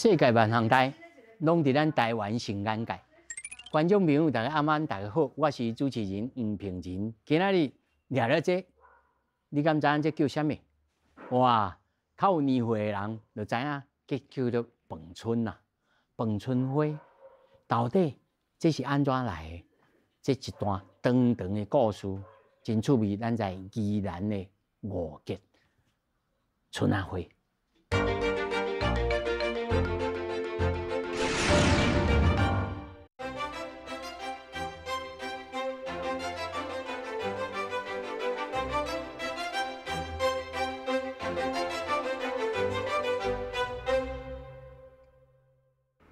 世界万行台，拢伫咱台湾成眼界。观众朋友，大家晚安，大家好，我是主持人黄平仁。今仔日聊了这，你敢知影这叫啥物？哇，较有年岁的人就知影，这叫做饭春啦，饭春花。到底这是安怎来的？这一段长长的故事，真趣味。咱在宜兰的五结春仔花。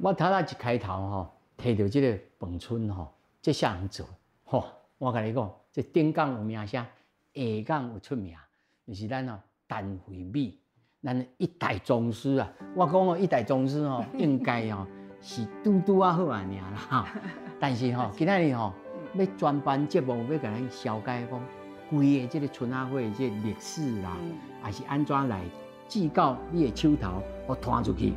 我头仔一开头吼，摕到这个饭春吼，这啥人做吼？我甲你讲，这顶港有名声，下港有出名，就是咱哦陈惠美，咱一代宗师啊。我讲哦，一代宗师吼，应该哦是拄啊好啊尔啦。但是吼，今仔日吼要专办节目，要甲咱消解讲，规个这个春仔花的这历史啦，还是安怎来至到你的手头，互传出去。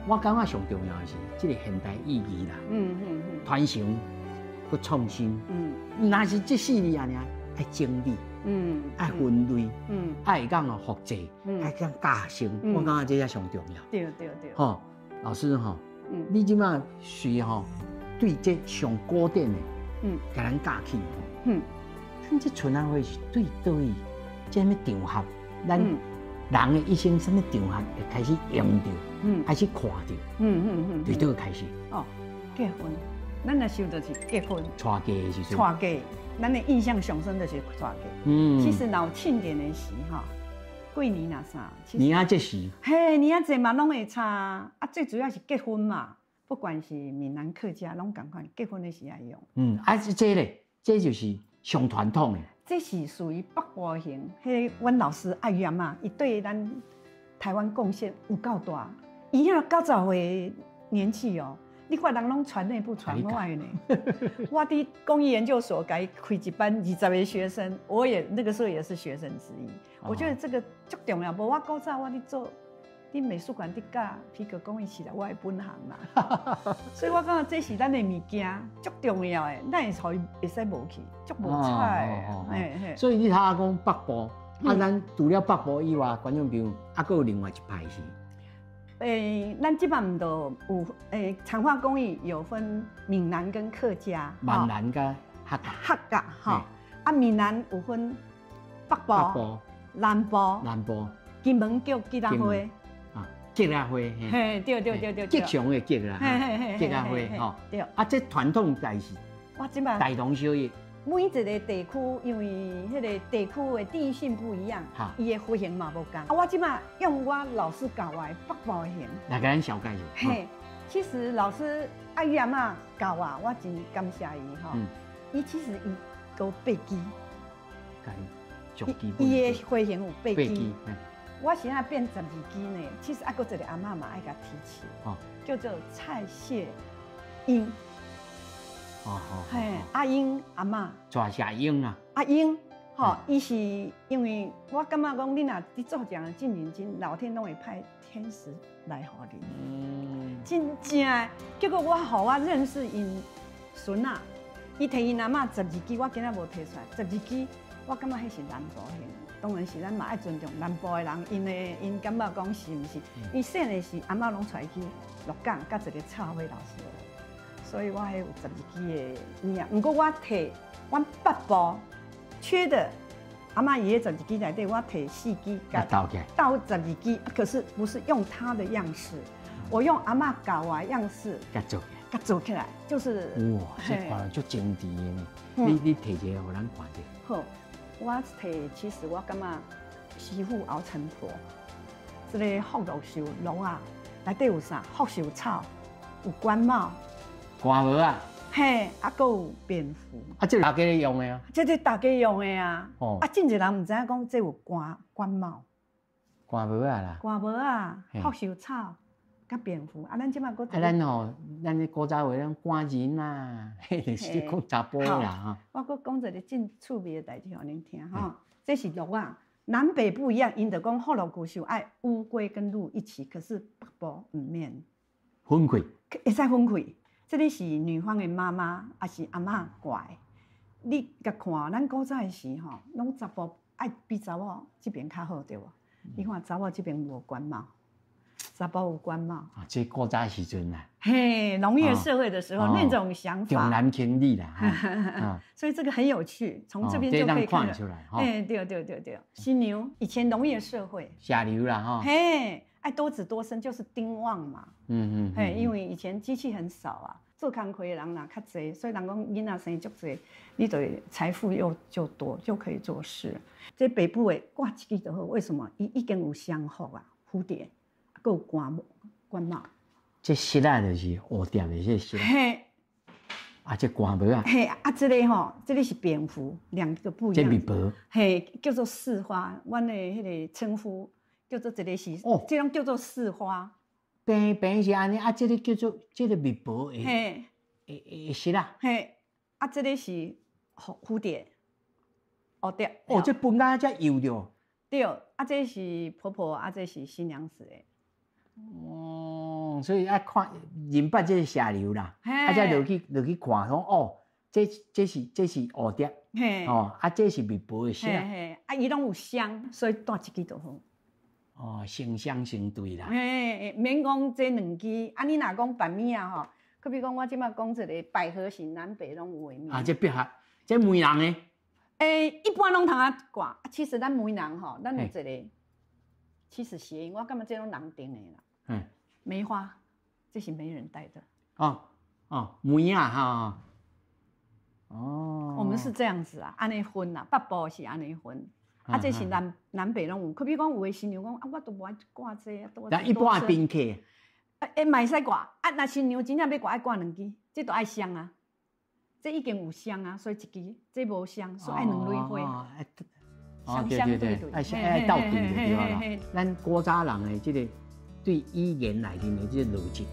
我感觉上重要的是这个现代意义啦，传承、佮创新，若是这四字啊，爱整理，爱分类，爱讲哦复制，爱讲加成，我感觉这才上重要。对。吼，老师吼，你即马是吼对这上古典的，甲咱教起吼，咱这春仔花是对倒位，这什么场合，咱人的一生什么场合会开始用到？开始看到，对倒开始。哦，结婚，咱那时候就是结婚，娶嫁的时阵，娶嫁，咱的印象上深就是娶嫁。其实闹庆典的时哈，过年那啥，年啊这时，嘿，年啊这嘛拢会差啊，最主要是结婚嘛，不管是闽南客家，拢共款结婚的时爱用。这咧，这就是上传统的。这是属于北部型，迄阮老师阿姨阿嬷，伊对咱台湾贡献有够大。伊遐90岁年纪哦，你看人拢传内不传外呢。我伫公益研究所开一班20个学生，我也那个时候也是学生之一。我觉得这个足重要，无我古早我伫做，伫美术馆伫教皮革工艺起来，我的本行啦。所以我感觉这是咱的物件，足重要的，咱会会使无去，足无彩的。所以你睇下讲北部，咱除了北部以外，观众朋友还佫有另外一派是。咱即摆都有长化工艺有分闽南跟客家，闽南跟客家哈，闽南有分北部、南部，金门叫吉拉花，吉拉花，嘿，对，吉祥的吉啦，吉拉花吼，对，这传统在是，我即摆大同小异。每一个地区，因为迄个地区的地域性不一样，伊的花型嘛无同。我即摆用我老师教我的北部的型来给咱小解一下。嘿，其实老师阿姨阿嬷教我真感谢伊吼。伊其实伊有8支，伊的花型有8支。我现在变12支呢，其实还佫一个阿嬷嘛爱甲提起，叫做蔡谢英。嘿，阿英阿嬷，抓下英啊，阿英，伊是因为我感觉讲，你若伫做这样进认真，老天拢会派天使来互你。真正的，结果我认识因孙仔，伊摕因阿嬷12支，我今仔无摕出来，12支，我感觉迄是南部型。当然是咱嘛爱尊重南部的人，因感觉讲是毋是？伊细个是阿嬷拢出去鹿港，甲一个蔡慧老师。所以我还有12支的名，不过我摕阮北部缺的阿嬷爷爷12支内底，我摕4支倒12支，可是不是用它的样式，我用阿嬷教我的样式甲做起来，就是哇，这看足精致的呢。你摕一个互咱看者。好，我摕其实我感觉师傅熬成婆，这个福禄寿鹿啊，内底有啥？福寿草，有官帽。官帽啊，嘿，还有蝙蝠，这大家用的啊，这大家用的啊，真侪人唔知影讲这有官帽，官帽啊啦，官帽啊，福寿草，甲蝙蝠，咱即摆搁咱吼，咱古早话咱官人啊，迄就是讲查甫啦哈。我搁讲一个真趣味的代志互恁听哈，这是鹿啊，南北不一样，因就讲福禄古寿爱乌龟跟鹿一起，可是北部唔免分开，会使分开。这里是女方的妈妈，还是阿嬷挂的？你甲看，咱古早的时吼，拢查甫爱比查某这边较好，对无？你看查某这边无官帽，查甫有官帽。啊，这古早时阵啊，嘿，农业社会的时候那种想法，重男轻女啦，所以这个很有趣，从这边就可以看出来。哎，对，新牛以前农业社会，下流啦哈，嘿，爱多子多生就是丁旺嘛，嘿，因为以前机器很少啊，做工课的人呐较济，所以人讲囡仔生足济，你对财富就多，就可以做事。这北部的挂一支就好，为什么？伊已经有香福啊，蝴蝶，还有官帽。这色啊，就是蝴蝶的这色。嘿，啊，这官帽啊。嘿，啊，这个吼，这个是蝙蝠，两个不一样。这蜜蜂。嘿，叫做四花，阮的迄个称呼叫做这个是，这种叫做四花。平是安尼，啊，这个叫做这个蜜蜂的。嘿。是啦，嘿，啊，这个是蝴蝶，对，这本来才有着。对，啊，这是婆婆，啊，这是新娘子的。所以爱看人捌这下流啦，啊，才落去看，讲这是蝴蝶，啊，这是蜜蜂的色，啊，伊拢有香，所以带一支就好。成双成对啦。免讲这两支，啊，你若讲板米啊吼。比如讲，我即马讲一个百合型，南北拢有的面。这必合，这梅人的。一般拢通啊挂。其实咱梅人吼，咱有一个，其实谐音，我感觉这种人定的啦。梅花，这是媒人戴的。梅啊哈。我们是这样子啊，安尼分啦，北部是安尼分。啊，这是南北拢有。比如讲，有的新娘讲啊，我都无爱挂这啊。但一般宾客。嘛会使挂，啊！若新娘真正要挂，爱挂两支，这都爱香啊。这已经有香啊，所以一支，这无香，所以爱两蕊花。香对，爱斗阵就对啦。咱古早人的这个对语言内面的这个逻辑，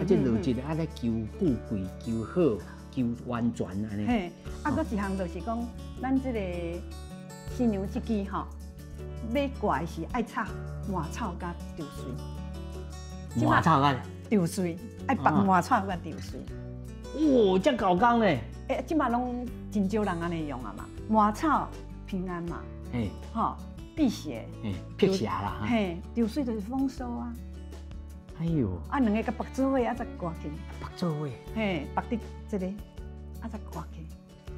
这逻辑啊，咧求富贵、求好、求完全安尼。搁一项就是讲，咱这个新娘这支吼，要挂的是爱插麻草甲稻穗。麻草啊，稻穗爱绑麻草甲稻穗。这搞工嘞！即马拢真少人安尼用啊嘛。麻草平安嘛，辟邪，辟邪啦。稻穗就是丰收啊。哎呦，两个甲绑做伙啊，再挂起。绑做伙。绑伫这个，啊再挂起。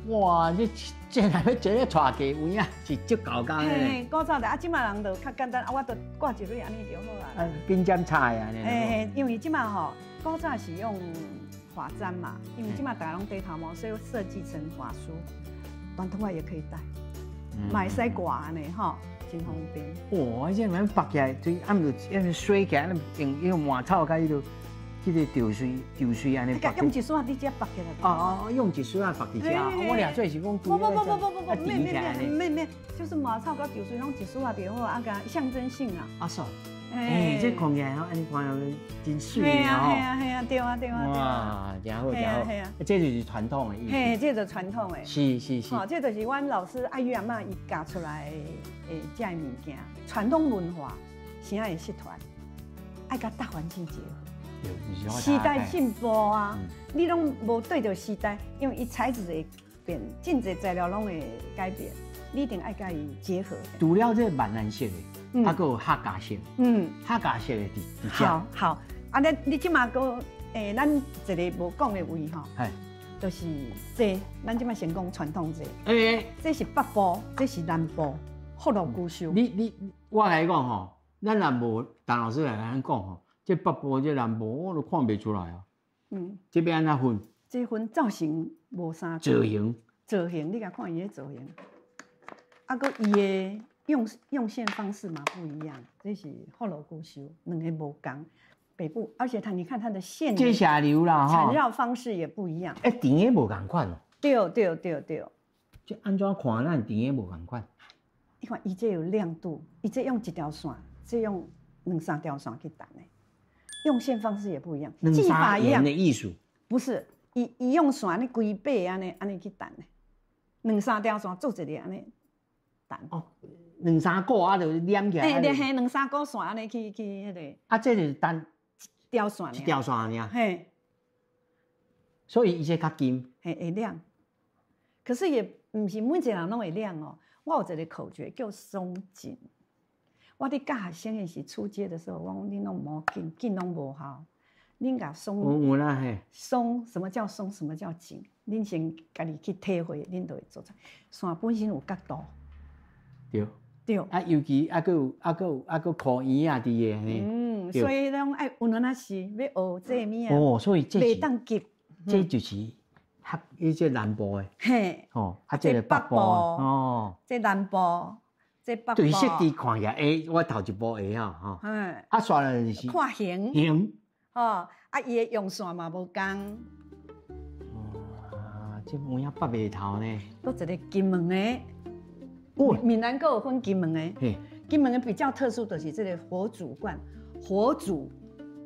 哇，这若要做咧带家有影是足搞工诶。古早的即马人就较简单，我就挂一蕊安尼就好啊。冰尖菜啊，因为即马吼，古早是用发簪嘛，因为即马大家拢戴头毛，所以设计成发梳，短头发也可以戴，买使挂安尼吼，真方便。哇，这蛮绑起来，对，按着水起来，用麻草甲迄个。这个稻穗安尼绑。用一束你只绑起来。用一束啊绑起来。我俩做是讲不，没，就是麻草跟稻穗拢一束啊就好，啊个象征性啊。是。这看起来安尼看真水啊！系啊，对啊。哇，真好。这就是传统的意思。这就是传统的。是。这就是阮老师爱玉阿嬷伊教出来的这物件，传统文化，啥会失传，爱甲大环境结合。时代进步啊，你拢无对着时代，因为伊材质会变，真侪材料拢会改变，你一定爱甲伊结合。除了这万蓝色的，还佫有客家色，客家色的伫好，啊，你即马佫咱一个无讲的位吼，就是这，咱即马先讲传统这，这是北部，这是南部，福禄古寿。我来讲吼，咱若无陈老师来咱讲吼。这北部这南部我都看不出来啊。这边安怎分？这分造型无啥。造型，你甲看伊的造型，啊，佮伊的用线方式嘛不一样。这是福禄古寿，两个无同。北部，而且你看它的线，这下流啦缠绕方式也不一样。长的无同款哦。对。这安怎看咱长的无同款？你看伊这有亮度，伊这用一条线，这用2-3条线去弹的。用线方式也不一样，技法一样的艺术不是，伊用线你规把安尼去弹的，2-3条线做一个安尼弹。两三个啊，就黏起来。嘿，嘿，两三个线安尼去迄个。啊，这就是单一条线。一条线尔。嘿。所以伊这较金。嘿，会亮。可是也唔是每一个人拢会亮哦。我有一个口诀叫松紧。我伫教学生的时初阶的时候，我讲恁拢无紧，紧拢无效。恁甲松。有啦嘿。松，什么叫松？什么叫紧？恁先家己去体会，恁就会做出。线本身有角度。对。对。啊，尤其还佫箍圆啊，伫个呢。所以拢爱有哪是要学这物啊。哦，所以这袂当急。这就是这南部的。嘿。哦，啊，这个北部哦。这南部，这北部。对，设计看起来，我头一步会啊，吼。嗯。啊，刷了就是。看形。形。哦，啊，伊的用线嘛无共。啊，这有影北眉头呢。搁一个金门的。哦。闽南阁有分金门的。嘿。金门的比较特殊，就是这个火煮罐，火煮，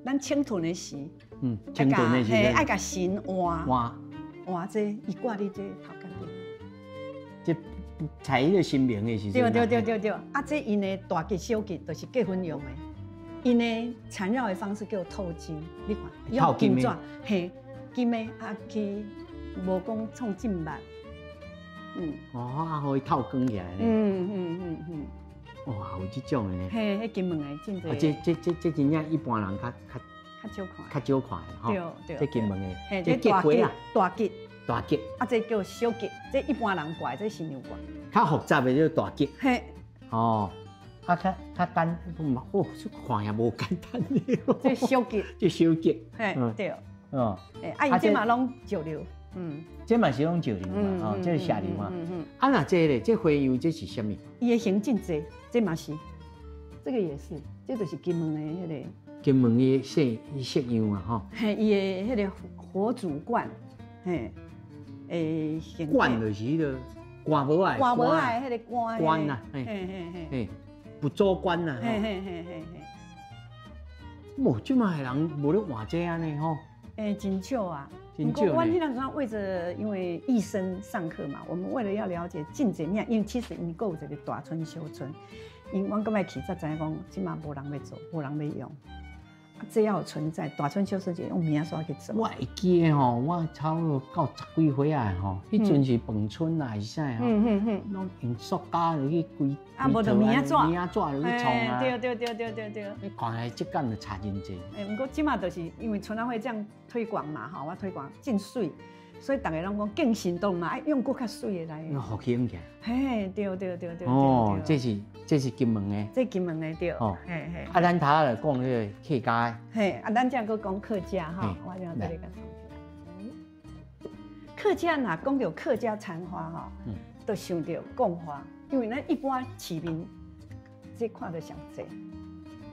咱清炖的时。清炖的时。嘿，爱甲神换这伊挂伫这头壳顶。这采迄个新名的时阵。对。啊，这因的大吉小吉都是结婚用的。因的缠绕的方式叫透金，你看，用金纸，嘿，金的啊去，无讲创金目。哦，啊，互伊透光起来。哇，有这种的呢。嘿，迄金门的真侪。这真正一般人较少看。较少看的吼。对。这金门的。嘿，这大吉啊。大吉。啊，这叫小吉，这一般人怪，这新娘怪。较复杂的叫大吉。嘿。哦。啊，较单，哦，这看也无简单的。这小吉。这小吉。嘿，对。哦。啊，伊这嘛拢石榴。这嘛是拢石榴嘛，这是石榴嘛。啊，那这咧，这花样这是什么？伊的形真济，这嘛是。这个也是，这就是金门的迄个。金门的式样啊，吼。嘿，伊的迄个火煮罐，嘿，罐就是迄个官无爱。官无爱迄个官。官呐，嘿。不做官呐，嘿。无，即卖人无咧换这安尼吼。真少啊。真少。我迄阵为着因为医生上课嘛，我们为了要了解真济面，因为其实因有一个大村小村，因我刚才去才知影讲，即卖无人要做，无人要用。这要有存在，大村小村就用名刷去做。我会记的吼，我差不多到10几岁啊吼，迄阵是饭村啊，是啥吼？拢用塑胶落去规。啊，无就棉纸，棉纸落去创啊。对。你看来质感就差真济。不过即马就是因为村委会这样推广嘛，吼，我推广真水，所以大家拢讲更行动嘛，爱用更较水的来。好兴起。嘿，对。哦，这是金门的。这金门的对。哦，嘿。啊，咱头来讲迄个客家。嘿，啊，咱这样讲客家哈，我这样这里个藏起来。客家哪讲到客家残花哈，都想到贡花，因为咱一般市民这看得上济。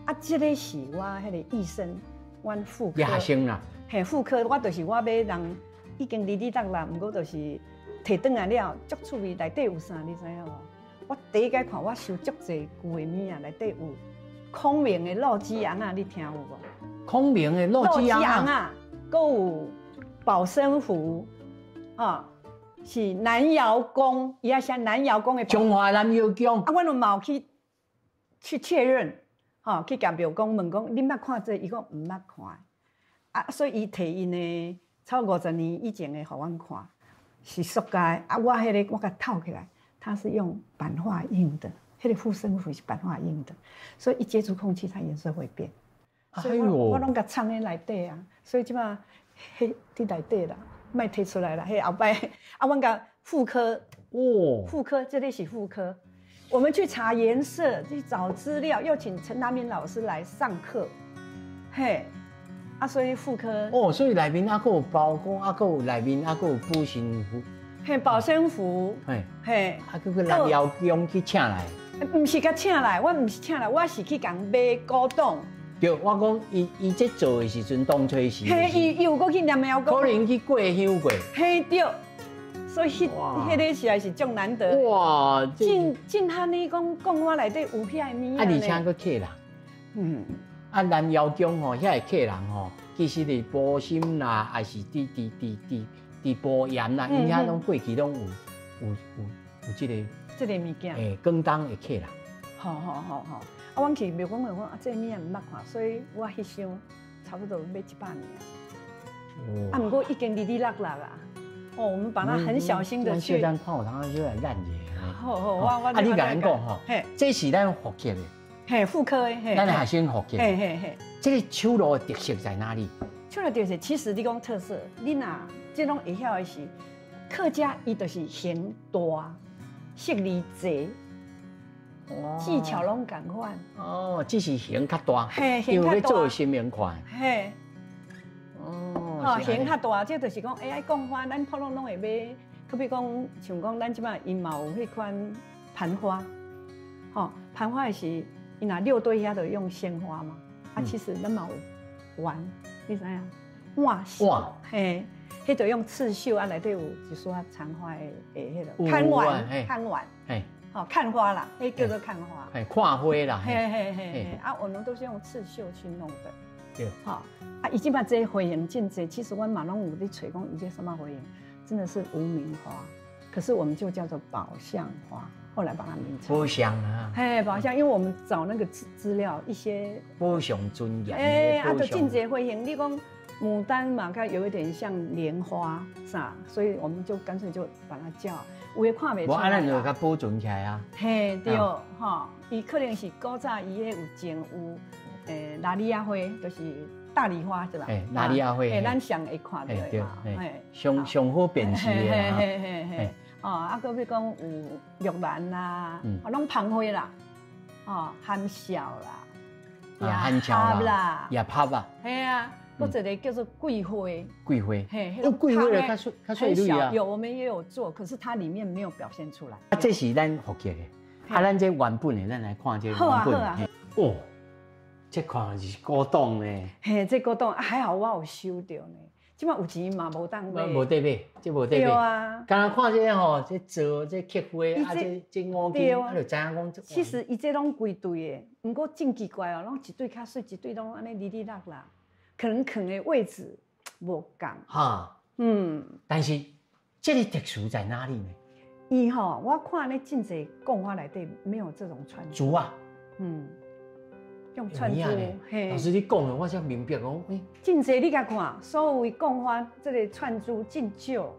啊，这个是我迄个医生，阮妇科。医生啦。嘿，妇科我就是我要人已经离得啦，不过就是摕转来了，足趣味，内底有啥你知影无？我第一个看我收足济旧的物啊，内底有孔明的露子红啊，你听有无？孔明的露子红啊，搁有保身符啊，是南窑宫，伊也写南窑宫的。中华南窑宫。啊，我就冇去确认，哈，去甲庙公问讲，恁捌看这？伊讲唔捌看，啊，所以伊摕因的超50年以前的，互阮看，是塑胶的。啊，我迄个我甲套起来。它是用版画印的，那个护身符是版画印的，所以一接触空气，它颜色会变。所以我拢甲藏在内底啊，所以即马迄伫内底啦，卖摕出来啦。迄后摆啊，阮甲妇科哦，妇科这里是妇科，我们去查颜色，去找资料，又请陈达明老师来上课，嘿，啊，所以妇科哦，所以内面还有包裹，还有内面还有补身符。嘿，保身符，嘿，啊，佮去南窑宫去请来，唔是甲请来，我唔是请来，我是去共买古董。对，我讲伊这做的时阵，当初是，嘿，伊又过去南窑宫，可能去过香过，嘿对，所以迄个实在是足难得。哇，真哈你讲我内底有遐物啊，而且佮客人，啊南窑宫吼，遐个客人吼，其实是保心啦，还是保盐啦，因遐拢过去拢有这个物件，广东的客人，好，啊，阮去庙公讲啊，这物也毋捌看，所以我翕相差不多要100年。啊，不过已经哩落啊。哦，我们把它很小心的去。咱看有通就来烂者。好，我。啊，你甲咱讲吼，这是咱福建的。嘿，妇科的。咱还先福建。嘿。这个手炉的特色在哪里？手炉特色，其实你讲特色，你若这种会晓的是，客家伊就是形大，色里济。技巧拢共款哦，只是形较大，嘿，因为要做新面款，嘿，哦，形较大，这就是讲，爱讲花，咱普通拢会买，可比讲，像讲咱即摆因嘛有迄款盘花，吼，盘花是伊若6对遐就用鲜花嘛，啊，其实咱嘛有丸，你知影？碗，嘿，迄就用刺绣啊，内底有一撮残花的迄个看丸，嘿。哦，看花啦，那叫做看花，看花啦，嘿，啊，我们都是用刺绣去弄的，对，好，啊，已经把这些花型进这，其实我马龙有在吹讲，一些什么花型，真的是无名花，可是我们就叫做宝相花，后来把它名称。宝相啊，嘿，宝相，因为我们找那个资料，一些宝相尊严，啊，就进这花型，你讲牡丹嘛，它有一点像莲花，啥，所以我们就干脆就把它叫。有诶看袂出来。无安尼就甲保存起来啊。嘿，对，吼，伊可能是古早伊迄有种有拉里亚花，就是大梨花是吧？拉里亚花，咱上会看到的嘛。上好辨识的啦。嘿，哦，啊，搁要讲有玉兰啦，拢芳花啦，哦，含笑啦，含笑啦，也拍啊。嘿啊。或者呢叫做桂花，桂花，嘿，桂花的较水绿啊。有，我们也有做，可是它里面没有表现出来。啊，这是咱福建的，啊，咱这原本的，咱来看这原本的。哦，这看是古董呢。嘿，这古董还好，我有收到呢。即摆有钱嘛，无当买。无得买，这无得买。对啊。刚刚看这吼，这做这菊花，啊，这五金，啊，就知影讲。其实伊这拢规对的，不过真奇怪哦，拢一对较水，一对拢安尼哩落啦。可能的位置无共哈，但是这里特殊在哪里呢？伊吼，我看咧真侪讲话内底没有这种串珠啊，用串珠，嘿，老师你讲的我才明白讲，真侪你甲看，所有讲话这个串珠真少，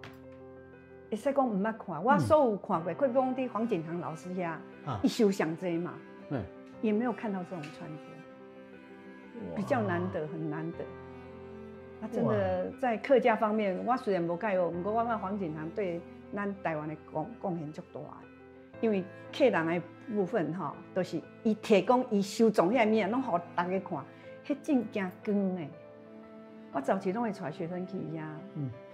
会使讲唔捌看，我所有看过，比讲伫黄景堂老师遐，一修上济嘛，也没有看到这种串珠。比较难得，很难得。他真的在客家方面，我虽然无介入，不过我看黄景堂对咱台湾的贡献足大的。因为客人的部分吼，都是伊提供伊收藏遐物件，拢互大家看，迄真惊光的。我早期拢会带学生去遐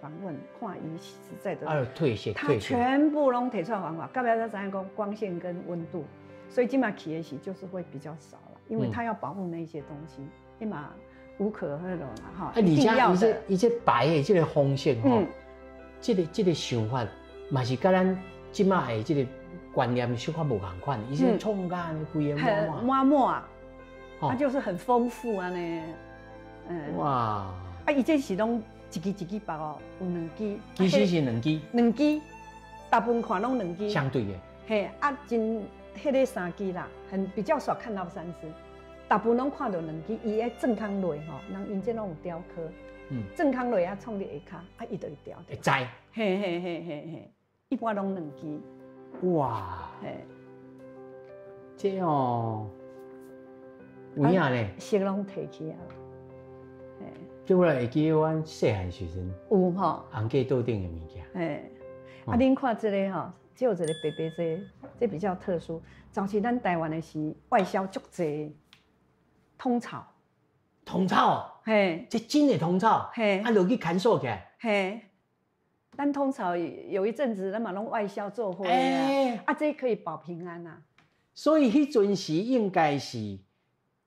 访问，看伊实在的。退线，他全部拢提出来方法，到尾才知影讲光线跟温度，所以今嘛去的时就是会比较少。因为他要保护那些东西，起码无可那种啦哈。一定要的。伊这白的这个风线吼，这个想法嘛是跟咱即卖的这个观念小可无同款。伊是创甲安尼规个抹啊，它就是很丰富啊呢。哇！啊，伊这是拢一支包哦，有2支。其实是2支，大部分看拢2支。相对的。嘿，啊真。迄个3支啦，比较少看到3支，大部分拢看到2支。伊个正康类吼，人因这拢有雕刻，正康类啊，创伫下骹，啊，伊就会雕。会栽。嘿，一般拢2支。哇！嘿，这哦，有影咧。色拢提起啊。嘿，这我会记阮细汉时阵。有吼。红架桌顶的物件。嘿，啊，恁看这个吼。只有一个白白这比较特殊。早期咱台湾的是外销足济通草，嘿，这真的通草，嘿，啊，落去砍树起来，嘿，咱通草有一阵子咱嘛拢外销做花啊，这可以保平安呐。所以迄阵时应该是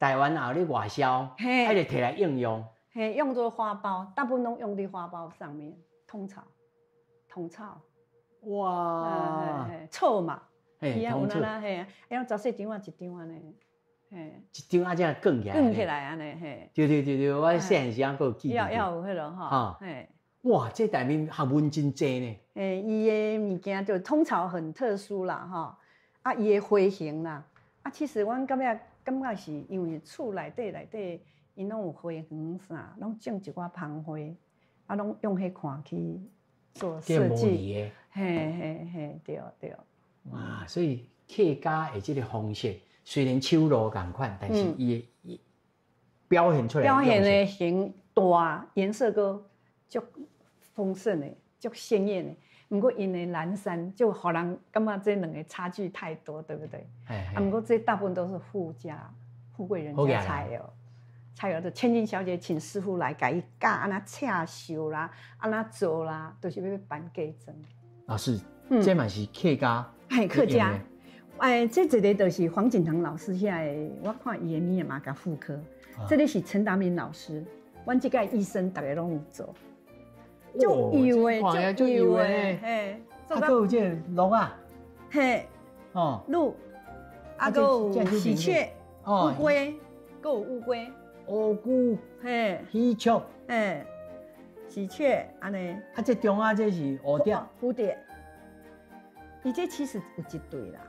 台湾也有咧外销，还得摕来应用，嘿，用作花包，大部分拢用在花包上面，通草。哇，草嘛，伊啊有那嘿，要14张啊1张安尼，嘿，1张啊这样卷起来安尼嘿。对，我细汉时啊个记得。要有迄落哈，嘿，哇，这内面学问真济呢。伊的物件就通草很特殊啦哈，啊，伊的花型啦，啊，其实阮感觉是因为厝内底，因拢有花园啥，拢种一寡芳花，啊，拢用迄款去做设计。嘿，对。哇，所以客家的这个方式，虽然手路同款，但是伊表现出来的形大，颜色个足丰盛的，足鲜艳的。不过因的蓝山就互人感觉这两个差距太多，对不对？不过这大部分都是富贵人家才有的。千金小姐请师傅来给伊教，安那刺绣啦，安那做啦，都是要办嫁妆。老师，这嘛是客家？客家。这一个就是黄锦堂老师遐的，我看伊的面嘛甲妇科。这个是陈达明老师，阮这个医生大家拢有做。就有诶，就有诶，嘿，啊，还有这鹿啊，嘿，鹿，啊，还有喜鹊、乌龟，还有乌龟，乌龟，嘿，喜鹊，嘿，喜鹊，安尼。啊，这中啊，这是蝴蝶，伊这其实有一对啦，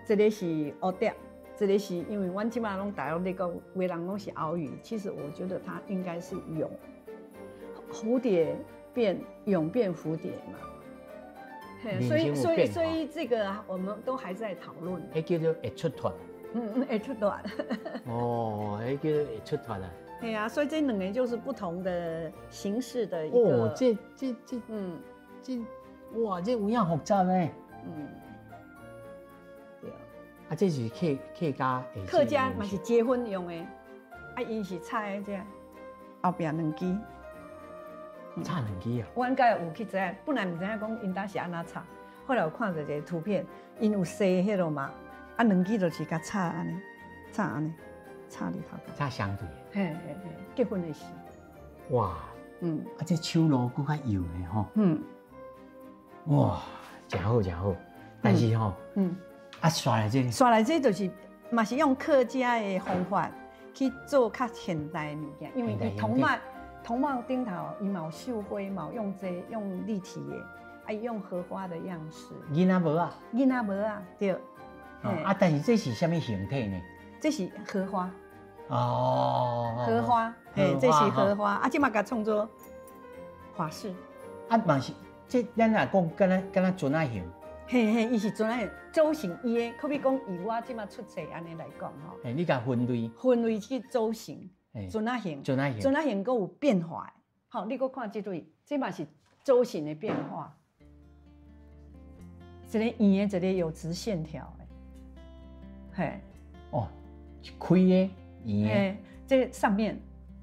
一个是蝴蝶，一个是因为阮即马拢大陆咧讲，有人拢是鳌鱼，其实我觉得它应该是蛹，蝴蝶。蛹变蝴蝶嘛，所以这个我们都还在讨论。叫做会出团。会出团。哦，叫做会出团啊。对啊，所以这两个就是不同的形式的一个。哦，这，哇，这有影复杂呢。对啊。啊，这是客家。客家嘛是结婚用的，啊，因是插的这后边两支。插两支啊！阮家有去知，本来唔知影讲因搭是安怎插，后来有看到一个图片，因有生迄落嘛，啊两支就是甲插安尼，插里头。插相对。嘿，结婚的时。哇，啊这手路更较油的吼。哇，真好，但是吼，啊刷来这就是嘛是用客家的方法去做较现代的物件，因为伊铜帽顶头伊有绣花，用立体的，啊用荷花的样式。囡仔无啊？囡仔无啊，对。啊，但是这是什么形体呢？这是荷花。哦。荷花，这是荷花，啊，即嘛甲创作花式。啊，嘛是，这咱若讲敢若船仔形。嘿，伊是船仔形，组成伊的，可比讲以我即嘛出册安尼来讲吼。你甲分类去组成。船仔形，船仔形佫有变化的，好，你佫看这对，这嘛是周形的变化，一个圆的，一个有直线条的，嘿，哦，开的圆的，这个上面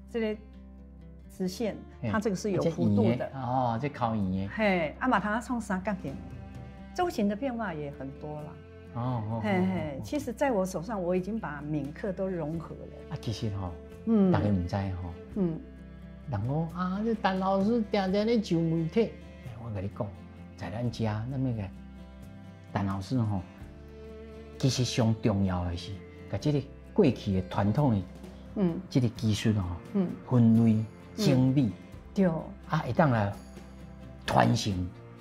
这个直线，它这个是有弧度的，哦，这靠圆的，嘿，啊嘛，它创三角形，周形的变化也很多啦。嘿，其实在我手上，我已经把铭刻都融合了。啊，其实吼。大家唔知吼，人讲啊，这陈老师常常咧上媒体，我跟你讲，在咱家那么个陈老师吼，其实上重要的是，把这个过去的传统的，这个技术吼，分类整理，对，啊，会当来传承，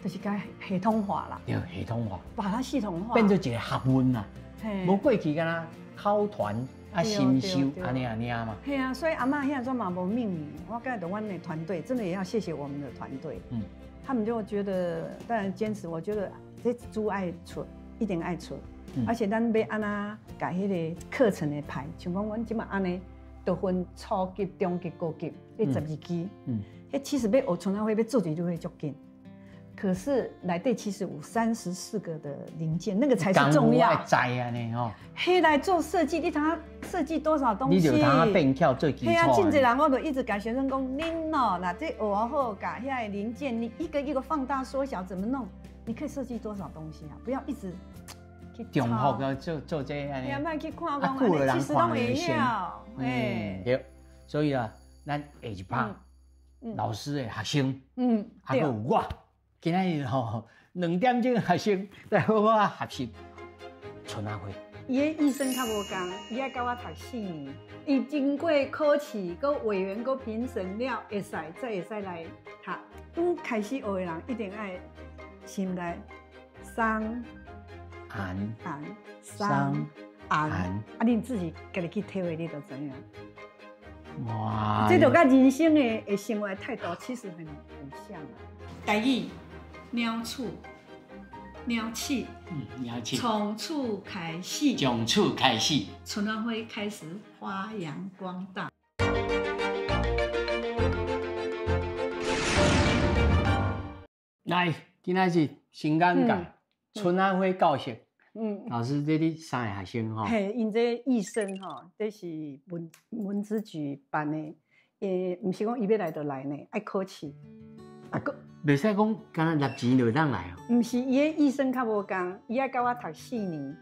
就是该系统化啦，对，系统化，把它系统化，变做一个学问啦，无过去敢若口传。啊，心修安尼嘛。嘿啊，所以阿嬷现在说嘛无命名，我刚才的阮的团队真的也要谢谢我们的团队，他们就觉得当然坚持，我觉得这猪爱出，一定爱出，而且咱要安那改迄个课程的排，像讲阮即马安尼，都分初级、中级、高级，这12级，迄其实要学传统会要做就会足紧。可是内底其实有34个的零件，那个才是重要。在啊呢吼，黑来做设计，你通设计多少东西？你就通变巧做基础。对啊，真侪人我就一直跟学生讲，恁哦，那这学好，把遐个零件，你一个一个放大缩小，怎么弄？你可以设计多少东西啊？不要一直去重复的做这安尼。你莫去看讲，其实都会晓。对，所以啊，咱下一趴老师的学生，还有我。今仔日吼2点钟学生来好好学习春仔花。伊个医生较无共，伊爱教我读4年，伊经过考试、搁委员、搁评审了，会使才会使来读。开始学的人一定爱心内桑、安、桑、红，你自己家己去体会，你就知影。哇！这就跟人生的生活态度其实很像啊。台语，鸟鼠，鸟气，鸟气，从此开始，从此开始，春暖花开始发扬光大。来，今仔日新眼界，春安花教室。老师，这你三个学生吼？嘿，因这医生吼，这是文资局办的，唔是讲伊要来就来呢，爱考试。啊，袂使讲，干那纳钱就当来哦。唔是，伊个医生较无共，伊爱教我读4年。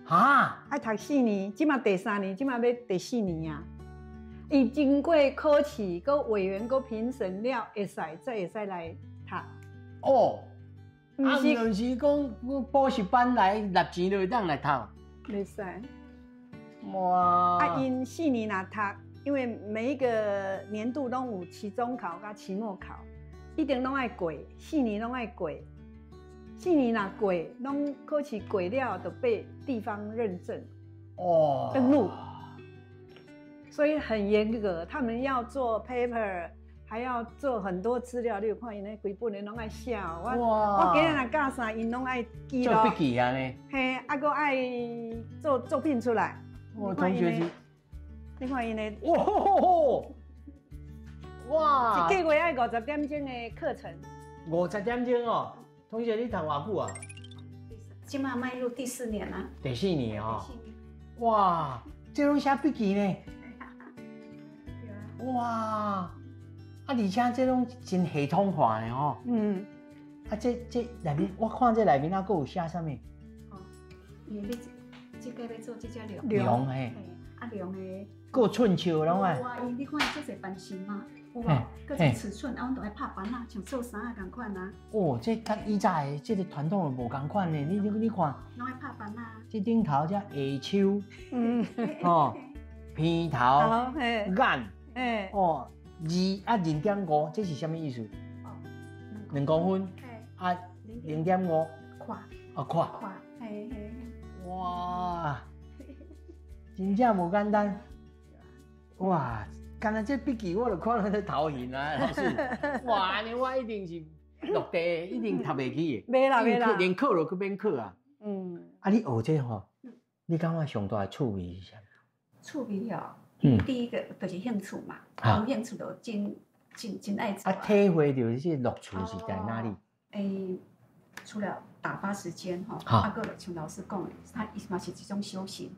哈？爱读4年，即马第3年，即马要第4年啊。伊经过考试，搁委员搁评审了，会使才会使来读。哦。啊，唔就是讲补习班来纳钱就当来读？袂使。哇！啊，因4年若读，因为每一个年度拢有期中考甲期末考，一定拢爱过，4年拢爱过。4年若过，拢考试过了，就被地方认证。哦。登录。所以很严格，他们要做 paper。还要做很多资料，你有看因那规本的拢爱写。我今日若教啥，因拢爱记录。做笔记啊呢？嘿，啊搁爱做作品出来。我同学是，你看因的，哇！一个月爱50点钟的课程。50点钟哦，同学你读偌久啊？今嘛迈入第4年啦。第4年哦。哇，这拢写笔记呢？哇！啊，而且这种真系统化的吼。啊，这内面我看这内面啊，佫有写啥物？哦，因为这个要做这只龙。龙嘿。啊，龙的。佫有寸秋拢哎。哇，因你看这些版型嘛，有无？佫这尺寸，啊，阮都爱拍板啊，像做衫啊同款啊。哦，这甲以前的这个传统的无同款呢，你看。拢爱拍板啊。这顶头这下手，哦，片头，眼，哦。2.5，这是什么意思？2公分，啊，0.5，跨，啊跨，哇，真正无简单，哇，刚才这笔记我就看到在头晕啊，老师，哇，安尼我一定是落地，一定读袂起的，袂啦，连考都去免考啊。啊，你学这吼，你感觉上大的趣味是啥？趣味哦。第一个就是兴趣嘛，有兴趣就真爱做。啊，体会到这乐趣是在哪里？除了打发时间哈，啊个像老师讲的，它嘛是一种修行。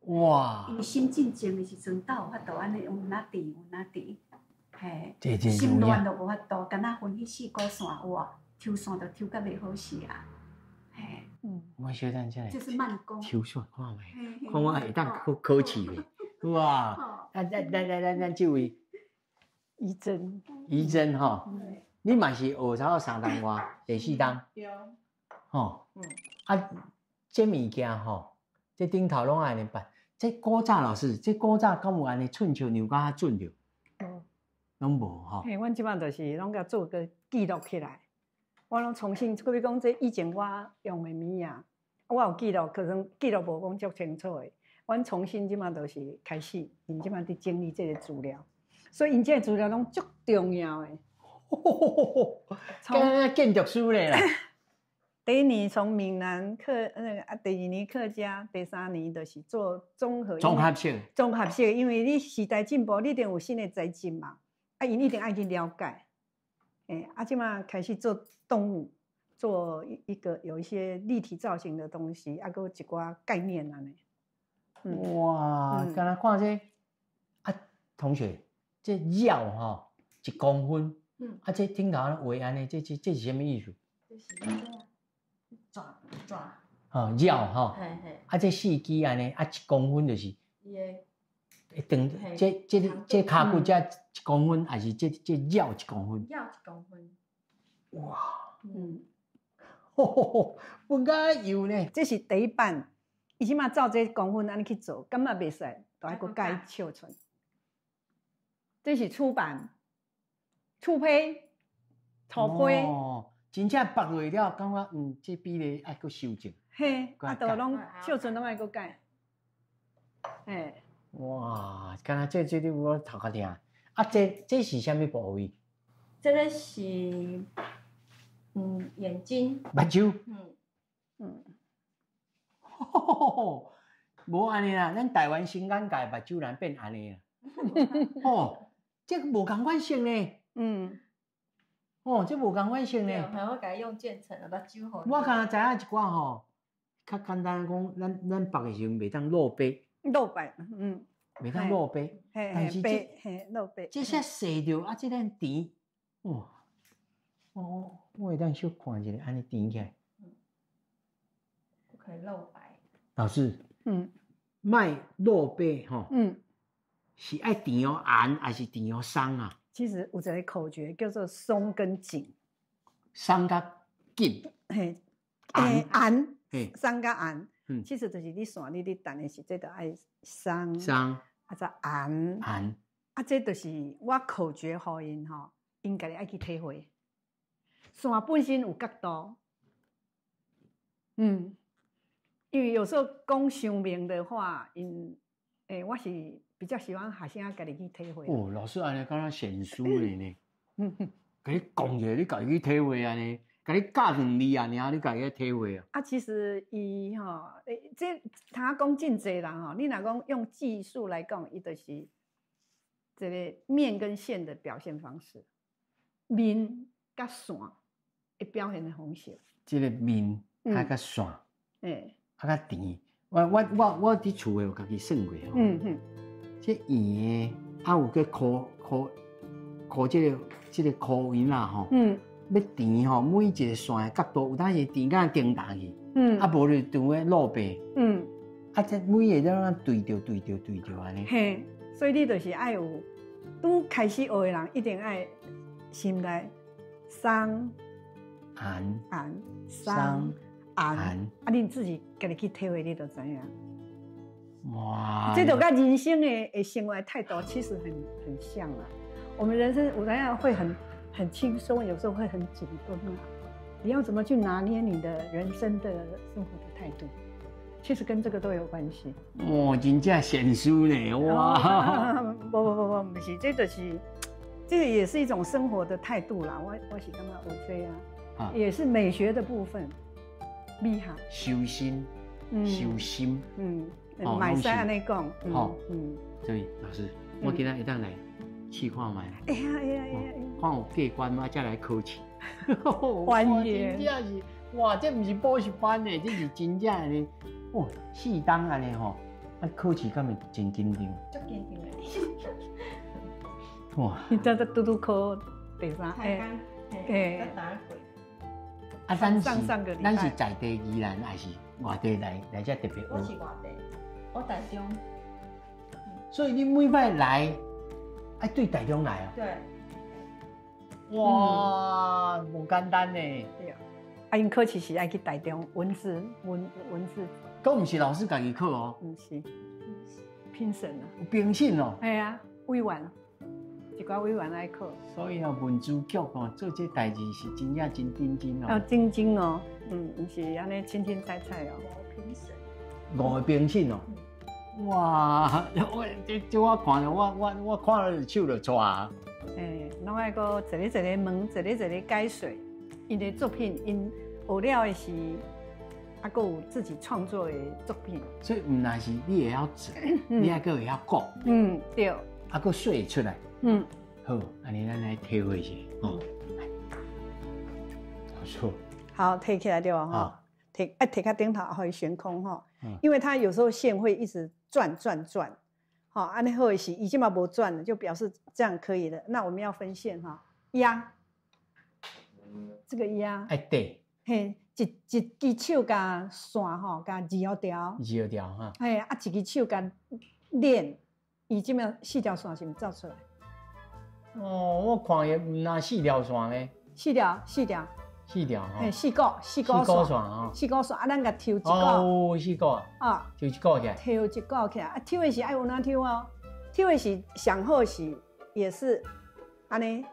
哇！因为心静静的时阵，才有法度安尼有哪甜，嘿，心乱就无法度，干那分迄4股线哇，抽线就抽甲袂好势啊，嘿。我小等下，这是慢工。抽线看未？看我会当考试未？哇！咱这位怡珍吼，你嘛是学差不多3档外，第4档。对。吼。啊，这物件吼，这顶头拢安尼办。这古早老师，这古早敢有安尼寸球牛甲准着？拢无吼。嘿，阮即摆就是拢甲做个记录起来。我拢重新，比如讲，这以前我用的物啊，我有记录，可能记录无讲足清楚的。阮重新即马就是开始，因即马伫整理这个资料，所以因这个资料拢足重要的。跟建筑师咧啦。第1年从闽南客第2年客家，第3年就是做综合式，因为你时代进步，你一定有新的财经嘛，啊，因一定爱去了解。啊，即马开始做动物，做有一些立体造型的东西，啊，搁一寡概念安尼。哇，刚才看这啊，同学，这绕吼1公分，啊，这顶头画安尼，这是什么意思？这是爪。绕吼，啊，这4支安尼，啊，1公分就是。长，这骹骨这1公分，还是这绕1公分？绕1公分。哇，分甲油呢？这是第1版，伊即马照这公分安尼去做，感觉袂使，都爱搁加伊笑出。这是初版，初胚。真正拔落了，感觉这比例爱搁修正。嘿，都拢秀唇拢爱搁改。哇，敢若这你我头壳听。这是啥物部位？这个是眼睛。目睭。无安尼啦，咱台湾新眼界目睭人变安尼啦。这个无共款性呢。这无共款性呢。还会改用渐层的目睭吼。我敢若知影一寡吼，较简单讲，咱拔的时阵袂当露背。露背，袂当露背，但是露背，这些细着这咱甜，我会当小看一下，安尼甜起来。不可以露白。老师，卖露背吼，是爱甜哦红还是甜哦松啊？其实有一个口诀叫做松跟紧，松甲紧，红，松甲红。其实就是你线你等的是这个爱松，再红，这就是我口诀互因吼，因家己爱去体会。线本身有角度，因为有时候讲伤明的话，我是比较喜欢学生家己去体会。老师安尼敢若显书嘞呢，甲你讲者，你家己去体会安尼。甲你教2字啊，你家己体会啊。其实伊吼，这他讲真侪人吼，你若讲用技术来讲，伊就是这个面跟线的表现方式，面甲线的表现的方式。这个面较线，较甜。我伫厝诶有家己算过吼。这圆的有个箍这个箍圆啦吼。要甜吼，每一个线的角度有当是甜甲顶打去，无就当个露白，这每个都让对着安尼。嘿，所以你就是爱有，拄开始学的人一定爱心内松、红、松、红，你自己家己去体会，你就知影。哇，这就跟人生的生活态度其实很像啊。我们人生有当然会很轻松，有时候会很紧绷啊。你要怎么去拿捏你的人生的生活的态度？其实跟这个都有关系。真正显书呢，哇！不是，这个也是一种生活的态度啦。我是感觉有这啊，也是美学的部分，厉害。修心，买使安尼讲，所以老师，我今仔一当来试看卖。哎呀！看有过关吗？再来考试。欢迎！真正是，哇，这不是补习班呢，这是真正的。4档安尼吼，考试敢会真紧张？足紧张的。哇！你这拄考第3，咱是在地宜兰还是外地来这特别学？我是外地，我台中。所以你每摆来，爱对台中来啊？对。哇，不简单呢。对啊，因考试是爱去台中文字。都不是老师家己考哦。不是，评审啊。有评审哦。系啊，委员，一寡委员来考。所以文资局哦，做这代志是真正真认真哦。认真哦，不是安尼清清菜菜哦。5个评审哦。哇，这我看了，我看了手就抓。拢爱个一个问，一个解水。因的作品，因学了的是，还有自己创作的作品。所以唔但是你也要做，你还个也要讲。对。还个说出来。好，安尼咱来体会一下。好，提起来对吧？哈，提较顶头，可以悬空哈。因为它有时候线会一直转，好，安尼好的是，已经嘛无转了，就表示这样可以了。那我们要分线哈，压，这个压，对，嘿，一只手加线哈，加2条，哈，嘿，一只手加链，伊这么4条线是毋走出来？我看也唔那4条线咧，4条哈，嘿，4股线啊，4股线，咱甲抽一股，4股啊，抽一股起来，抽一股起来，抽的是爱有哪抽哦？抽的是上好是也是安尼，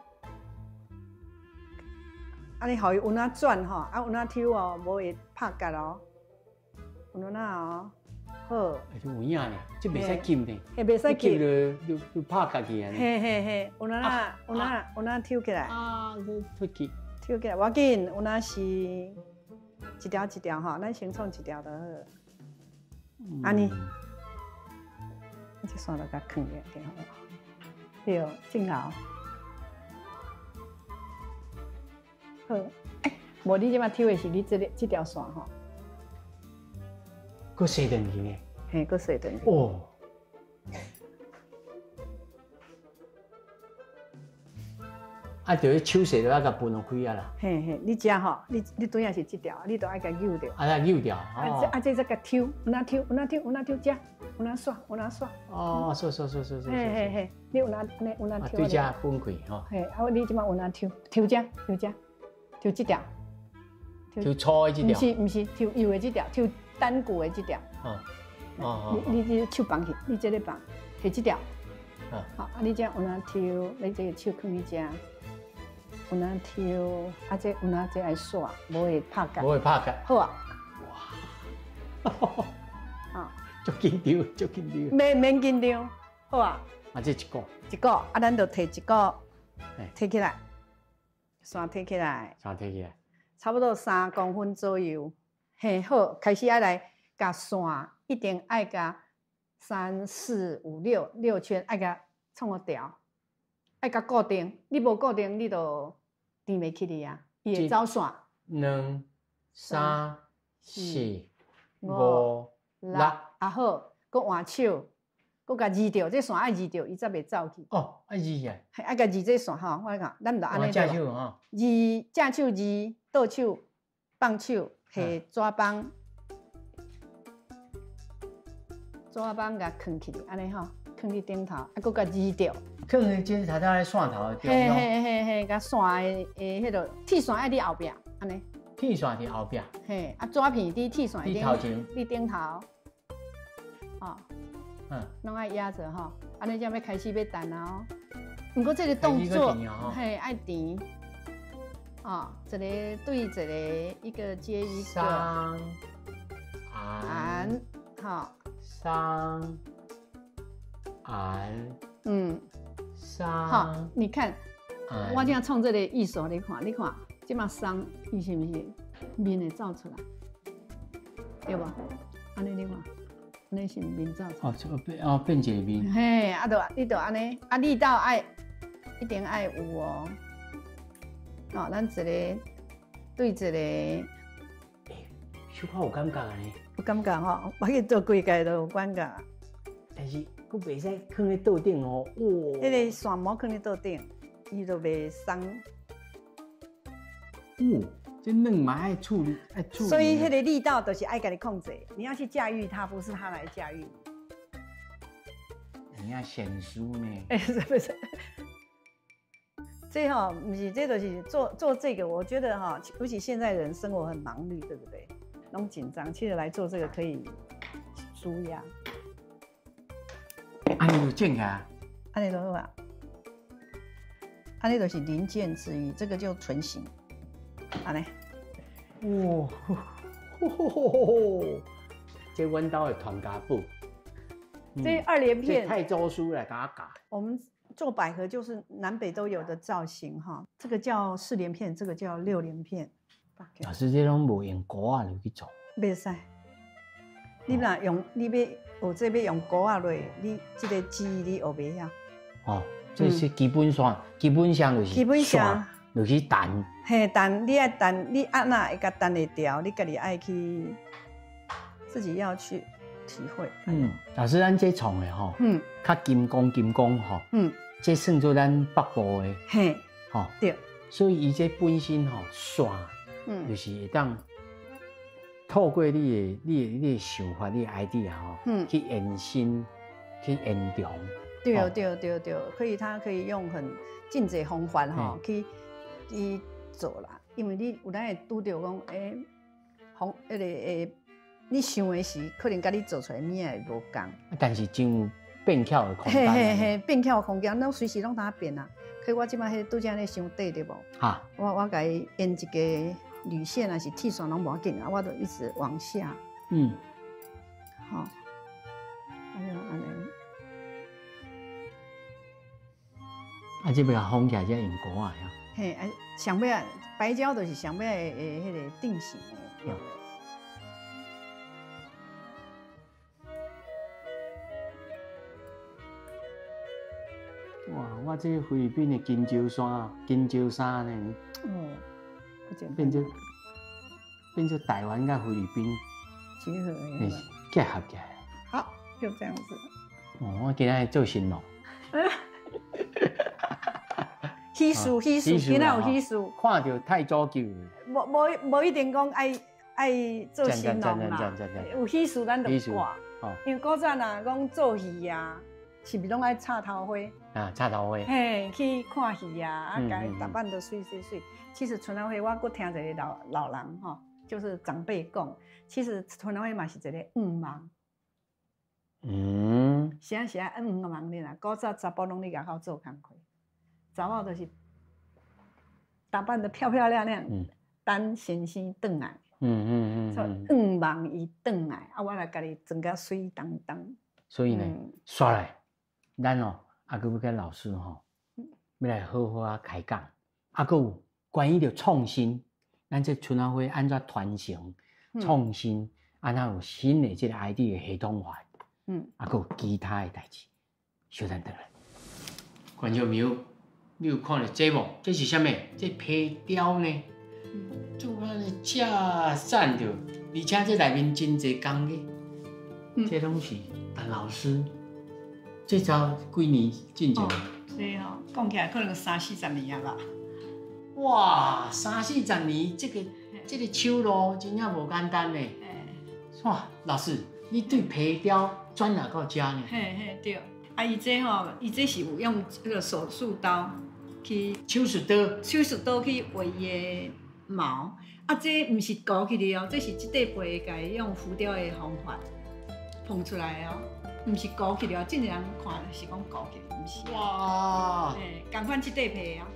安尼，互伊温啊转吼，啊温啊抽哦，无会拍角哦，温啊哦，好。就有影呢，这袂使吸呢，嘿，袂使吸就拍家己啊。嘿嘿嘿，温啊抽起来。啊，脱气。抽起来，无要紧，温啊是一条一条吼，咱先创一条就好。安尼，这线就甲藏起来，挺好。对，正好。好，无你即摆抽的是你这条线吼，搁洗转去呢？嘿，搁洗转去。哦。啊，就迄手势就要甲分开啊啦。嘿嘿，你遮吼，你对影是这条，你都爱甲扭掉。啊，扭掉。这再甲抽，有哪抽，遮，有哪刷，有哪刷。哦，刷。嘿嘿嘿，你有哪抽？对遮分开吼。嘿，啊，你即摆有哪抽这，抽这条。抽粗的这条。毋是，抽幼的这条，抽单骨的这条。哦。你这手放去，你这个放，摕这条。好，啊，你这有哪抽？你这个手放去遮。有哪抽？啊，这有哪这爱刷，无会拍角。无会拍角。好啊。哇！啊，足紧张。免紧张，好啊。啊，这一个，啊，咱就摕一个，摕起来，线摕起来，差不多3公分左右。嘿，好，开始爱来甲线，一定爱甲3、4、5、6圈，爱甲创个条。爱甲固定，你无固定，你就填袂起哩啊，伊会走线。2、3、4、5、6，啊好，搁换手，搁甲移掉，这线爱移掉，伊才袂走去。哦，爱移啊。系爱甲移这线吼，我讲，咱就安尼做。正手吼。移正手移，倒手放手，摕纸棒，甲藏起，安尼吼，藏去顶头，啊，搁甲移掉。藏去这头咧线头的中央。嘿，甲线的迄个铁线爱伫后壁，安尼。铁线伫后壁。嘿，啊，纸片伫铁线顶。头前。伫顶头。哦。拢爱压着吼，安尼才要开始要弹啊哦。不过这个动作，嘿，爱填。哦，一个对一个，一个接一个。上按。好。上按。好，你看，我这样创这个艺术，你看，这嘛松，伊是不是面会走出来，对吧？安尼你看，安尼是面走出来。哦，这个变一个面。嘿，啊，你就安尼，啊，力道一定爱有哦。哦，咱一个对一个，小可有感觉安尼。有感觉吼，我去做规界都有感觉。但是。佫袂使放咧桌顶哦，哇！迄个线毛放咧桌顶，伊就袂松。这嫩嘛爱处理，所以迄个力道都是爱家己控制，你要去驾驭它，不是它来驾驭。人家娴熟呢。是不是？这吼，不是，这就是做这个，我觉得哈，尤其现在人生活很忙碌，对不对？拢紧张，其实来做这个可以舒压。安尼就剪开，安尼就好啊。安尼就是零件之一，这个就纯形。安尼，哇，这阮兜的传家宝，这2连片，太周书来甲我教。我们做百合就是南北都有的造型哈，这个叫4连片，这个叫6连片。老师，这拢无用钩啊落去做。袂使，你若用，你要学这要用钩啊落，你这个字你学袂晓。哦，这是基本上就是线就是弹。嘿，弹你爱弹，你按哪会甲弹会掉？你家己爱去自己要去体会。老师，咱这创的吼，较金光吼，这算做咱北部的，嘿，吼，对。所以伊这本身吼线，就是会当透过你的想法、你的 idea 吼，去延伸、去延长。对，它可以用很尽济方法吼去做啦。因为你有咱会拄着讲，你想的是可能甲你做出来物会无共，但是真有变巧的空间。变巧的空间，咱随时拢通变啊。可我即摆迄拄则咧伤短对无？哈，我甲伊沿一个铝线还是铁线拢无要紧啊，我就一直往下，好，安尼。啊，这边封起来才用锅啊，嘿，上尾白胶就是上尾的迄个定型的用的。哇，我这菲律宾的金蕉衫呢，不简单，变成台湾跟菲律宾结合的，结合起来。好，就这样子。哦，我今日做新咯。稀疏，今仔有稀疏。看到太早球。无一定讲爱做新郎啦，有稀疏咱就挂。因为古早呐讲做戏啊，是不拢爱插头花？啊，插头花。嘿，去看戏啊，甲打扮得水。其实春兰花，我佫听一个老人吼，就是长辈讲，其实春兰花嘛是一个忙。是啊，忙哩啦。古早查甫拢咧外口做工课，查某就是打扮得漂漂亮亮，等先生转来。忙伊转来，啊，我来甲你装甲水当当。所以呢，刷来，咱哦，啊，佮要跟老师吼，要来好好啊开讲，啊，佮有关于着创新，咱这春兰花安怎传承创新，安怎有新的这个 idea 的系统化，啊，佮有其他的代志，小等等来。观众朋友，你有看到这无？这是啥物？这皮雕呢？做安尼正赞着，而且这内面真侪工艺，这拢是陈老师，这招几年进前？对哦，讲起来可能30-40年啊吧。哇，30-40年，这个手路真正无简单呢。哇，老师，你对皮雕转哪到遮呢？嘿，对。啊，伊这是有用那个手术刀去手术刀去画伊的毛。啊，这毋是勾起的哦，这是即块皮甲伊用浮雕的方法碰出来的哦，毋是勾起的哦。正常人看是讲勾起的，毋是。哇！嘿，共款即块皮啊。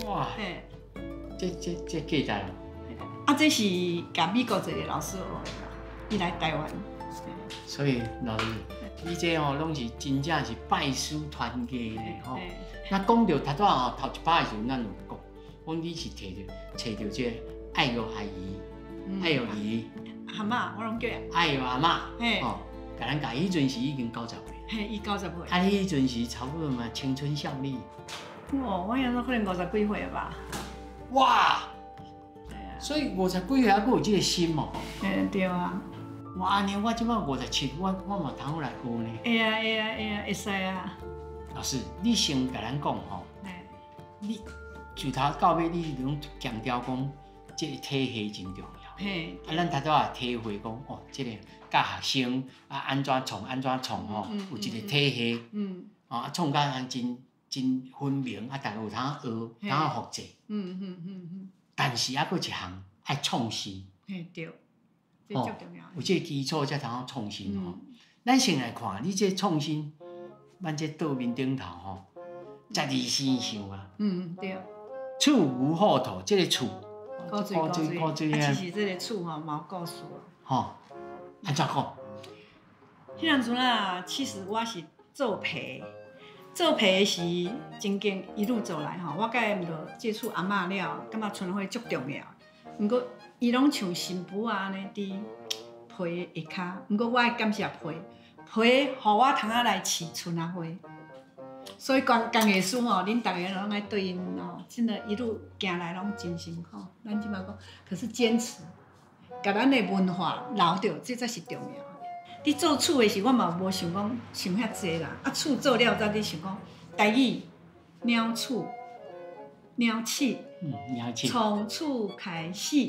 哇！嘿，这价值哦。啊，这是甲美国一个老师学的啦，伊来台湾。所以老师，你这吼拢是真正是拜师传家的吼。那讲到头仔头一摆的时候，咱有讲，讲你是找到这爱玉阿姨，阿嬷，我拢叫爱玉阿嬷，吼，甲咱讲，迄阵时已经90岁，嘿，伊90岁，啊，你迄阵时差不多嘛青春少女。哦，我想说可能50几岁吧。哇！所以50几岁还佫有这个心哦。对啊。哇，安尼我即摆57，我嘛通来学呢。会啊，会使啊。老师，你先甲咱讲吼，你自头到尾你拢强调讲，这个体系真重要。嘿，啊，咱头仔也体会讲，哦，这个教学生啊安怎创吼，有一个体系，啊，创甲人真分明，啊，大家有通学，通复习。但是还佫一项爱创新。嘿，对。哦，有这个基础才通创新吼。咱先来看，你这创新，咱这桌面顶头吼，12生肖啊。对。厝无后头，这个厝，古水啊。其实这个厝吼冇故事啊。吼，安怎讲？迄阵阵啊，其实我是做皮时真经一路走来吼，我甲伊毋着接触阿嬷了，感觉春兰花足重要。毋过伊拢像新妇啊安尼伫皮下骹，毋过我爱感谢皮，互我通来饲春兰花。所以工艺师吼，恁大家拢爱对因吼，真的一路行来拢真辛苦。咱即摆讲，可是坚持，甲咱的文化留着，这才是重要。你做厝的时，我嘛无想讲想遐济啦。啊，厝做了才你想讲，台语鸟厝。从厝开始，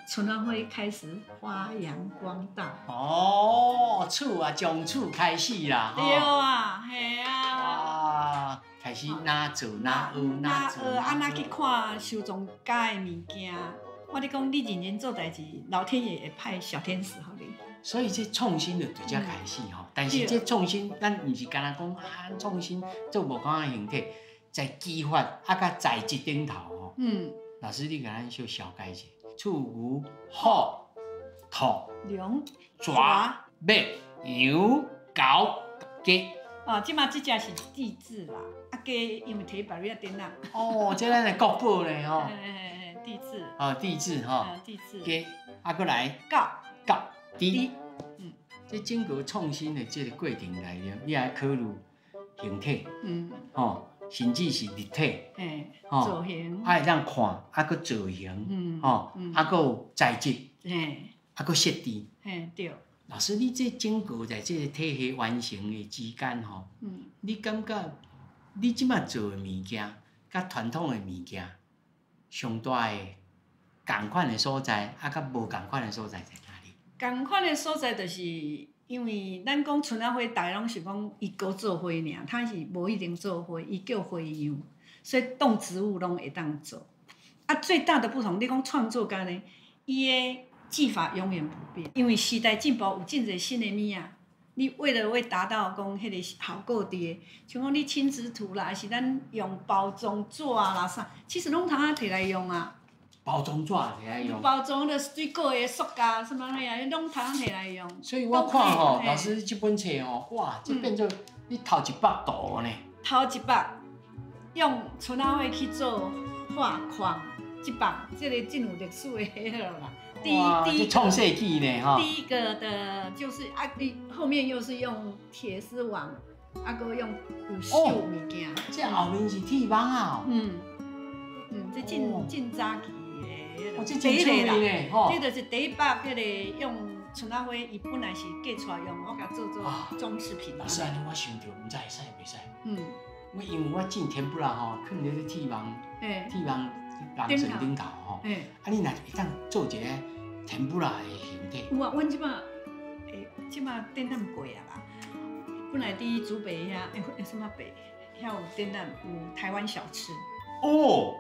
春兰花开始发扬光大。哦，厝啊，从厝开始啦。对啊，嘿啊。哇，开始哪做哪学，安那去看收藏家的物件。我咧讲，你认真做代志，老天爷会派小天使互你。所以这创新就对遮开始吼，但是这创新，咱毋是干那讲创新做无同的形体，在技法甲材质顶头吼。老师，你给咱小小解一下：厝牛、虎、兔、龙、蛇、马、羊、狗、鸡。哦，即马即只是地质啦，鸡因为摕白尾顶啦。哦，这咱的国宝咧吼。地质。哦，地质吼。地质。鸡，过来。狗。猪。这整个创新的这个过程内面，你爱考虑形体。甚至是立体。造型。爱让看，个造型。个有材质。个设计。对。老师，你这整个在这个体系完成的之间吼，你感觉你即马做的物件，甲传统的物件，上大的共款的所在，甲无共款的所在在哪里？共款的所在就是因为咱讲春仔花，大家拢是讲伊搁做花尔，它是无一定做花，伊叫花样，所以动植物拢会当做。最大的不同，你讲创作家呢，伊的技法永远不变，因为时代进步有真侪新的物啊。你为了要达到讲迄个效果伫，像讲你亲子图啦，还是咱用包装纸啦啥，其实拢通摕来用啊。包装纸摕来用。包装的水果的塑胶什么那样，拢通摕来用。所以我看吼，老师这本册吼，哇，这变做你头100度呢。头100，用春仔花去做画框，100，这个真有历史的迄落啦。第一创世纪呢哈。第一个的就是你后面又是用铁丝网，搁用有绣物件。这后面是铁网啊。这真早期的。这真聪明呢吼。这就是第一把迄个用春仔花，伊本来是嫁出来用，我甲做装饰品。老师，安尼我想到，毋知会使袂使？我因为我进天不啦吼，放伫咧铁网人参顶头吼。你若会当做一个天不啦的形体？有啊，阮即马展览过啊啦。本来伫竹北遐，什么北，遐有展览有台湾小吃。有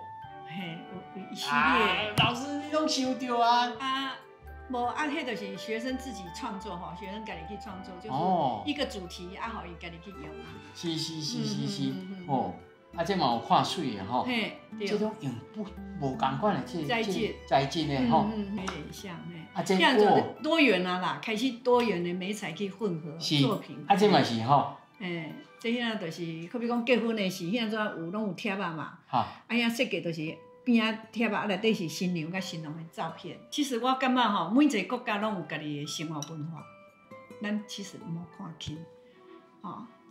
一系列。老师，你拢想到啊？无迄就是学生自己创作吼，学生家己去创作，就是一个主题，互伊家己去用啊。是，这嘛有看水的吼。这种用无共款的这材质的吼。有点像这样就多元啦，开始多元的媒材去混合作品。这嘛是吼。这遐就是，可比讲结婚的时，遐拢有贴啊嘛。遐设计就是边仔贴啊，内底是新娘甲新郎的照片。其实我感觉吼，每一个国家拢有家己的生活文化，咱其实莫看轻。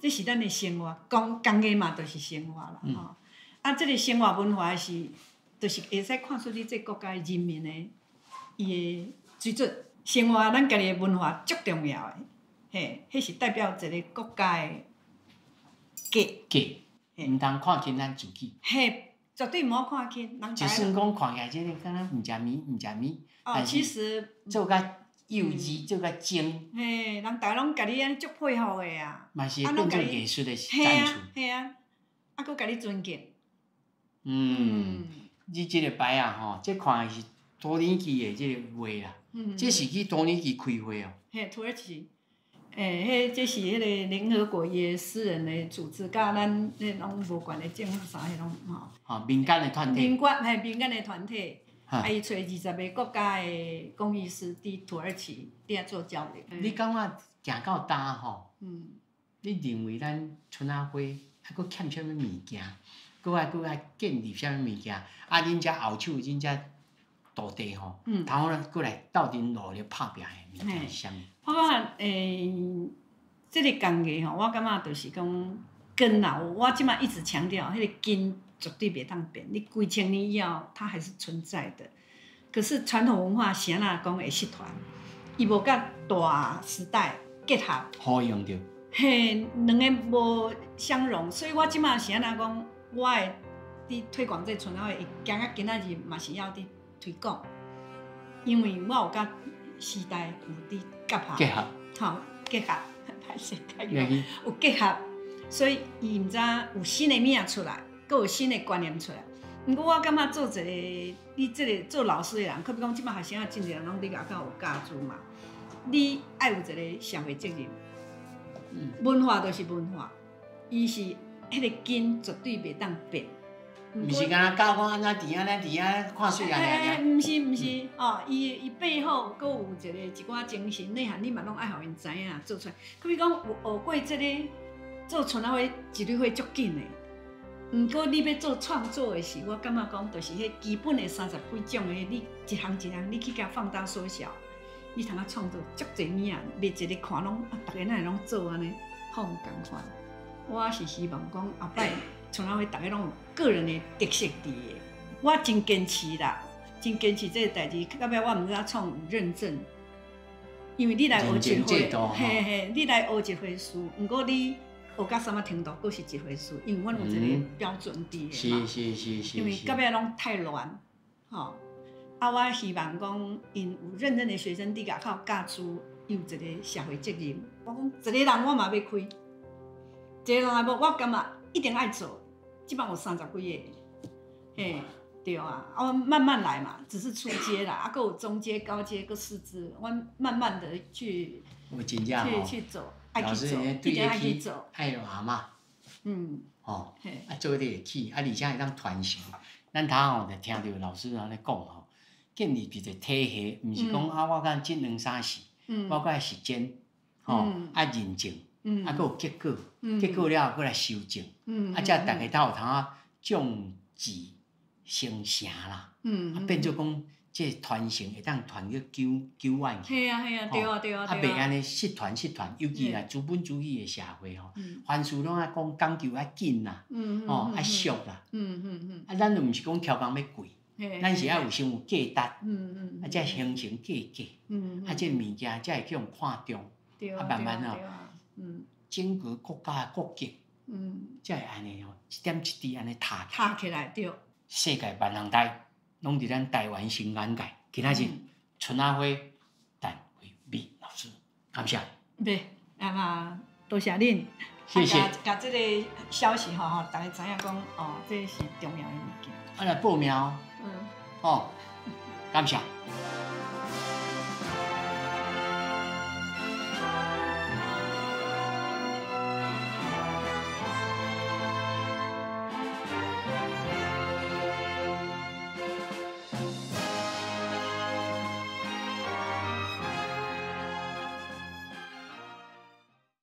这是咱的生活，工艺嘛，就是生活啦。这个生活文化是，就是会使看出你这国家人民的伊的水准。生活咱家己的文化足重要的，迄是代表一个国家的价，唔通看轻咱自己。绝对莫看轻。就算讲看起来这个敢若唔食米，但其实做甲幼稚，做甲精。人大家拢家己安尼足配合的啊。嘛是变做艺术的赞助。搁家己尊敬。你这个牌啊吼，这看的是多年期的这个画啦。这是去多年期开会哦。土耳其。这是迄个联合国伊的私人的组织，甲咱拢无关的政府啥迄种吼。民间的团体。民间的团体。伊找20个国家的工艺师伫土耳其伫遐做交流。你感觉行到呾吼？你认为咱春仔花还佫欠啥物物件？佫爱建立啥物物件？恁遮后手，恁遮土地吼，头呢佫来斗阵努力拍拼的物件是啥物？我感觉这个工艺吼，我感觉就是讲根啦。我即摆一直强调，迄个根绝对袂当变。你几千年以后，它还是存在的。可是传统文化是安怎讲会失传？伊无甲大时代结合，好用着。两个无相容，所以我即摆是安怎讲？我会伫推广这春仔花，会行到今仔日嘛是要伫推广，因为我有甲时代有伫结合，结合，歹势有结合，所以伊毋知有新的物出来，佫有新的观念出来。毋过我感觉做一个你这个做老师的人，可比讲即摆学生真侪人拢伫外口有教书嘛，你爱有一个社会责任。文化就是文化，伊是迄个根绝对袂当变。毋是敢若教我安怎伫看水安尼。毋是哦，伊背后佫有一寡精神内涵，你嘛拢爱互因知影做出来。比如讲有学过即个做春仔花一蕊花足紧的，毋过你要做创作的时，我感觉讲就是迄基本的30几种的，你一项一项你去甲放大缩小，你通啊创作足侪物啊，袂一个看拢逐个哪会拢做安尼，好唔共款。我是希望讲后摆春仔花逐个拢有个人的特色伫的。我真坚持啦，真坚持这个代志。到尾我毋知影创有认证，因为你来学一回，嘿，你来学一回事，毋过你学到什么程度，佫是一回事。因为阮有一个标准伫的嘛。是。因为到尾拢太乱，吼。我希望讲，因有认真的学生伫外口教书，有一个社会责任。我讲一个人我嘛要开，一个人也无，我感觉一定爱做。即摆有30几个，嘿。对啊，我慢慢来嘛，只是初阶啦，还有中阶、高阶个师资，我慢慢的去走，爱去做，一定爱去做，爱有阿嬷，吼，做得会起，而且会当传承。咱头吼就听到老师安尼讲吼，建立一个体系，毋是讲我敢即2、3事，我搁爱实践，吼，爱认证，还搁有结果，结果了后搁来修正，才大家才有通众志成城啦，变做讲这传承会当传去久远去。对啊，对啊。袂安尼失传，尤其来资本主义的社会吼，凡事拢爱讲究爱紧啦，爱俗啦，咱就毋是讲挑工要贵，咱是爱有先有价值，才形成价格，这物件才会去用看中，慢慢吼，整个国家的国际，才会安尼吼，一点一滴安尼踏起来，对。世界万人台，拢伫咱台湾新眼界。今仔日春仔花，陈惠美老师，感谢。对，嘛，多谢恁，谢谢。甲这个消息吼，大家知影讲哦，这是重要的物件。来报名哦。感谢。